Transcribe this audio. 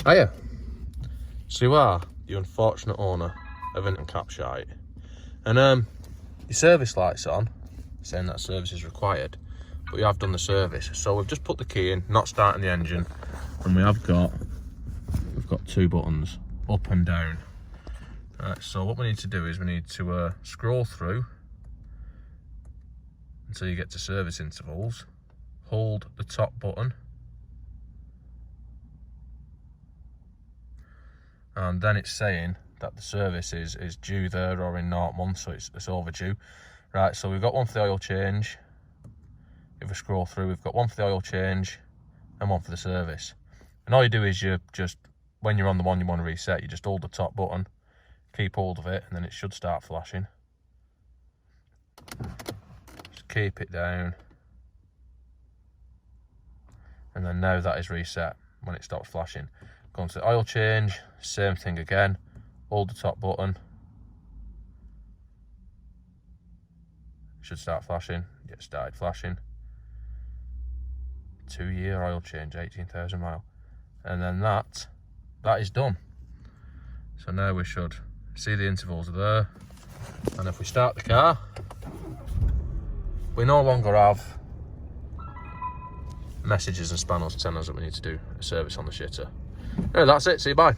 Hiya. So you are the unfortunate owner of Renault Capshite, and your service light's on, saying that service is required, but you have done the service. So we've just put the key in, not starting the engine, and we've got two buttons, up and down. Right, so what we need to do is we need to scroll through until you get to service intervals, hold the top button, and then it's saying that the service is due there or in 0 months, so it's overdue. Right, so we've got one for the oil change. If we scroll through, we've got one for the oil change and one for the service. And all you do is you just, when you're on the one you want to reset, you just hold the top button, keep hold of it, and then it should start flashing. Just keep it down. And then now that is reset when it stops flashing. Go on to the oil change, same thing again, hold the top button. It should start flashing, it started flashing. 2-year oil change, 18,000 mile. And then that is done. So now we should see the intervals are there. And if we start the car, we no longer have messages and spanners telling us that we need to do a service on the shitter. Yeah, that's it, see you, bye.